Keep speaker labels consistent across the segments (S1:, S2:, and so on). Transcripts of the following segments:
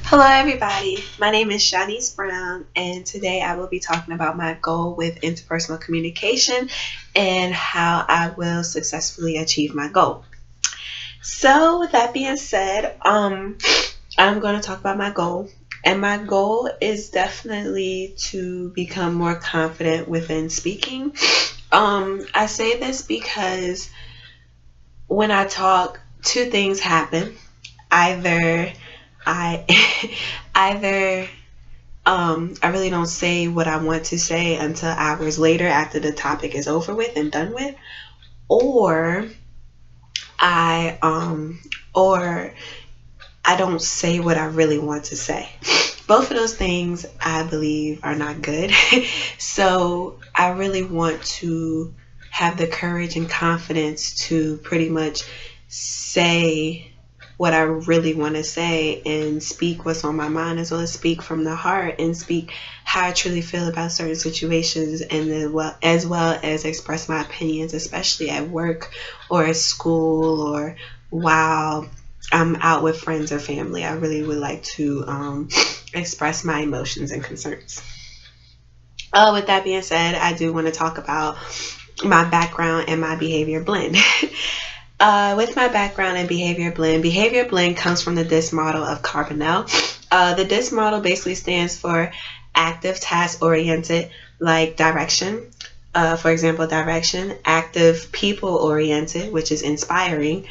S1: Hello, everybody. My name is Shanice Brown, and today I will be talking about my goal with interpersonal communication and how I will successfully achieve my goal. So, with that being said, I'm going to talk about my goal, and my goal is definitely to become more confident within speaking. I say this because when I talk, two things happen. Either I either I really don't say what I want to say until hours later after the topic is over with and done with, or I or I don't say what I really want to say. Both of those things I believe are not good. So I really want to have the courage and confidence to pretty much say what I really want to say and speak what's on my mind, as well as speak from the heart and speak how I truly feel about certain situations, and as well as express my opinions, especially at work or at school or while I'm out with friends or family. I really would like to express my emotions and concerns. With that being said, I do want to talk about my background and my behavior blend. With my background and behavior blend comes from the DISC model of Carbonell. The DISC model basically stands for active, task-oriented, like direction. For example, direction. Active, people-oriented, which is inspiring.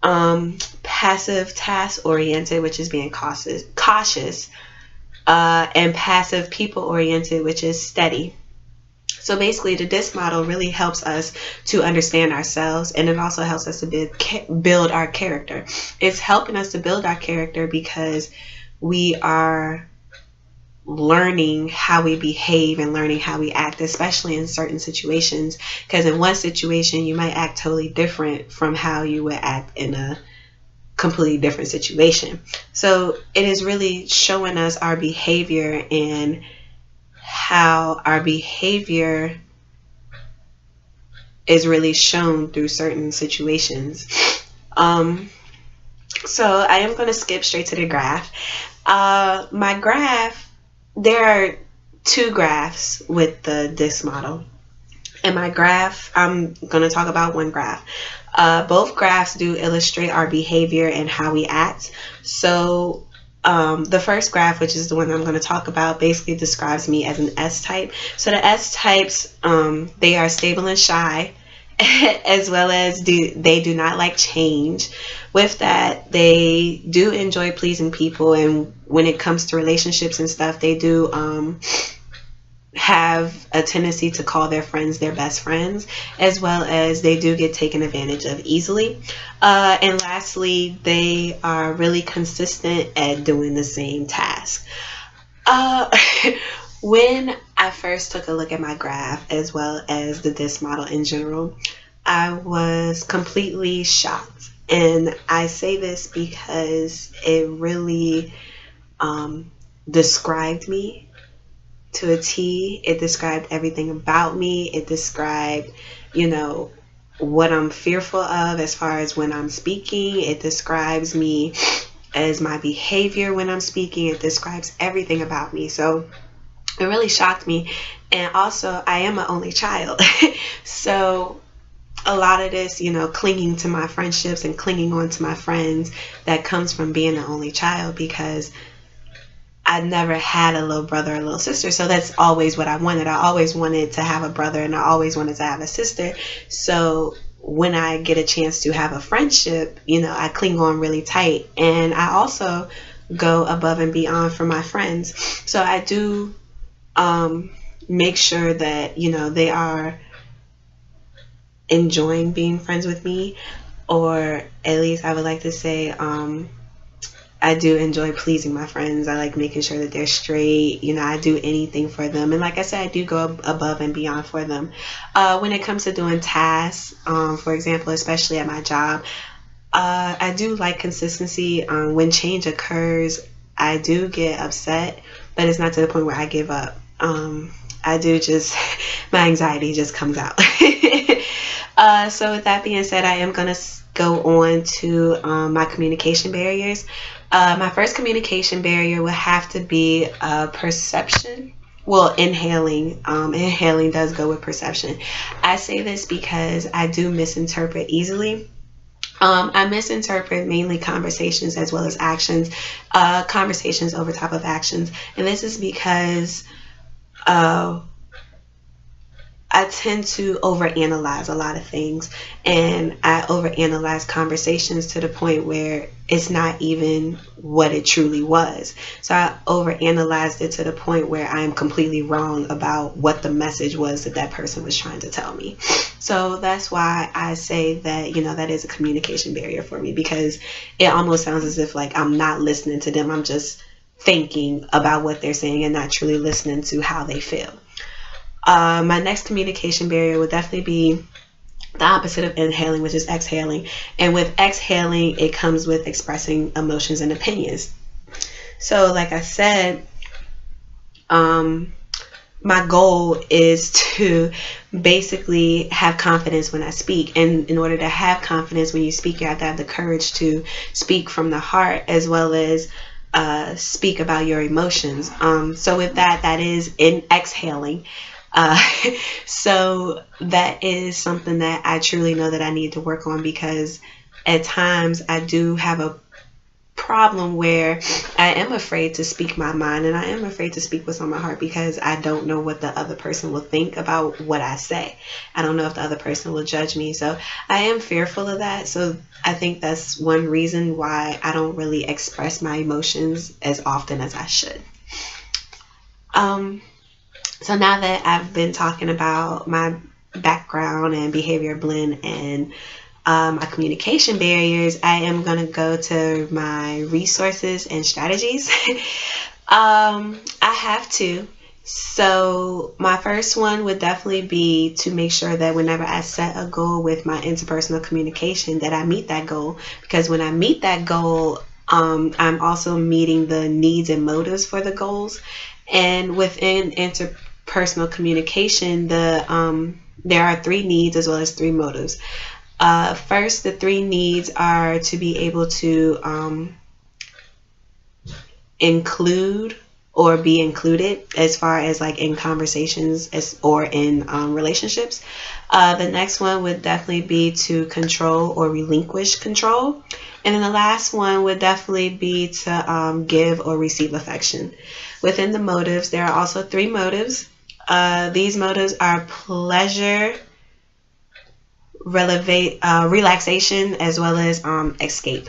S1: Passive, task-oriented, which is being cautious. And passive, people-oriented, which is steady. So basically, the DISC model really helps us to understand ourselves, and it also helps us to build our character. It's helping us to build our character because we are learning how we behave and learning how we act, especially in certain situations. Because in one situation, you might act totally different from how you would act in a completely different situation. So it is really showing us our behavior and how our behavior is really shown through certain situations. So I am going to skip straight to the graph. My graph, there are two graphs with the DISC model. And my graph, I'm going to talk about one graph. Both graphs do illustrate our behavior and how we act. So the first graph, which is the one I'm going to talk about, basically describes me as an S-type. So the S-types, they are stable and shy, as well as they do not like change. With that, they do enjoy pleasing people, and when it comes to relationships and stuff, they do have a tendency to call their friends their best friends, as well as they do get taken advantage of easily. And lastly, they are really consistent at doing the same task. When I first took a look at my graph, as well as the DISC model in general, I was completely shocked. And I say this because it really described me to a T. It described everything about me. It described, what I'm fearful of as far as when I'm speaking. It describes me as my behavior when I'm speaking. It describes everything about me. So it really shocked me. And also, I am an only child. So a lot of this, clinging to my friendships and clinging on to my friends, that comes from being an only child, because I never had a little brother or little sister. So that's always what I wanted. I always wanted to have a brother, and I always wanted to have a sister. So when I get a chance to have a friendship, I cling on really tight. And I also go above and beyond for my friends. So I do make sure that, they are enjoying being friends with me, or at least I would like to say, I do enjoy pleasing my friends. I like making sure that they're straight. I do anything for them. And like I said, I do go above and beyond for them. When it comes to doing tasks, for example, especially at my job, I do like consistency. When change occurs, I do get upset, but it's not to the point where I give up. I do just, my anxiety just comes out. So with that being said, I am going to go on to my communication barriers. My first communication barrier would have to be perception. Well, inhaling. Inhaling does go with perception. I say this because I do misinterpret easily. I misinterpret mainly conversations as well as actions, conversations over top of actions. And this is because I tend to overanalyze a lot of things, and I overanalyze conversations to the point where it's not even what it truly was. So I overanalyzed it to the point where I am completely wrong about what the message was that that person was trying to tell me. So that's why I say that, that is a communication barrier for me, because it almost sounds as if like I'm not listening to them. I'm just thinking about what they're saying and not truly listening to how they feel. My next communication barrier would definitely be the opposite of inhaling, which is exhaling. And with exhaling, it comes with expressing emotions and opinions. So like I said, my goal is to basically have confidence when I speak. And in order to have confidence when you speak, you have to have the courage to speak from the heart, as well as speak about your emotions. So with that is in exhaling. So that is something that I truly know that I need to work on, because at times I do have a problem where I am afraid to speak my mind, and I am afraid to speak what's on my heart, because I don't know what the other person will think about what I say. I don't know if the other person will judge me. So I am fearful of that. So I think that's one reason why I don't really express my emotions as often as I should. So now that I've been talking about my background and behavior blend and my communication barriers, I am going to go to my resources and strategies. I have two. So my first one would definitely be to make sure that whenever I set a goal with my interpersonal communication, that I meet that goal. Because when I meet that goal, I'm also meeting the needs and motives for the goals. And within interpersonal communication, there are 3 needs as well as 3 motives. First, the 3 needs are to be able to include or be included, as far as like in conversations or in relationships. The next one would definitely be to control or relinquish control. And then the last one would definitely be to give or receive affection. Within the motives, there are also 3 motives. These motives are pleasure, relaxation, as well as escape.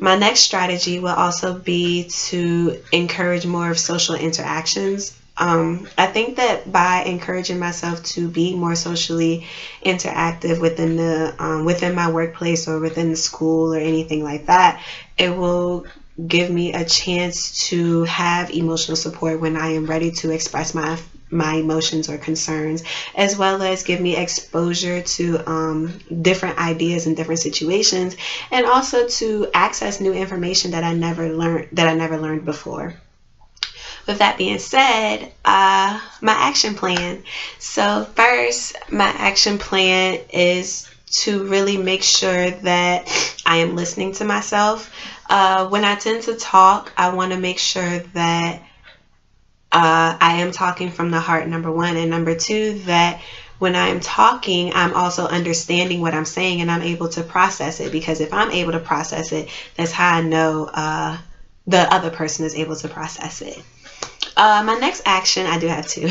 S1: My next strategy will also be to encourage more of social interactions. I think that by encouraging myself to be more socially interactive within my workplace or within the school or anything like that, it will give me a chance to have emotional support when I am ready to express my emotions or concerns, as well as give me exposure to different ideas and different situations, and also to access new information that I never learned before. With that being said, my action plan. So first, my action plan is to really make sure that I am listening to myself. When I tend to talk, I want to make sure that I am talking from the heart, number 1, and number 2, that when I am talking, I'm also understanding what I'm saying and I'm able to process it, because if I'm able to process it, that's how I know the other person is able to process it. My next action, I do have 2.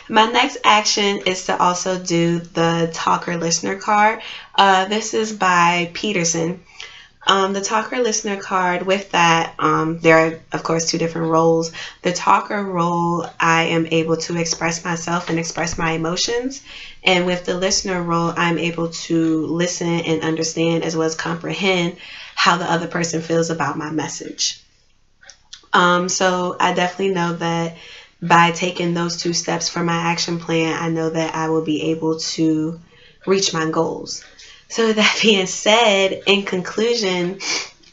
S1: My next action is to also do the talker listener card. This is by Peterson. The talker listener card, with that, there are of course 2 different roles. The talker role, I am able to express myself and express my emotions, and with the listener role, I'm able to listen and understand as well as comprehend how the other person feels about my message. So I definitely know that by taking those 2 steps for my action plan, I know that I will be able to reach my goals. So that being said, in conclusion,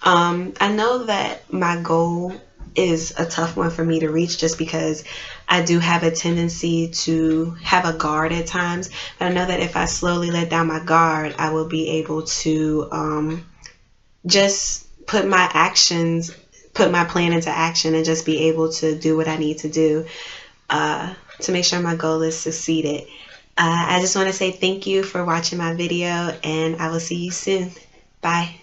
S1: I know that my goal is a tough one for me to reach, just because I do have a tendency to have a guard at times. But I know that if I slowly let down my guard, I will be able to just put my plan into action, and just be able to do what I need to do to make sure my goal is succeeded. I just want to say thank you for watching my video, and I will see you soon. Bye.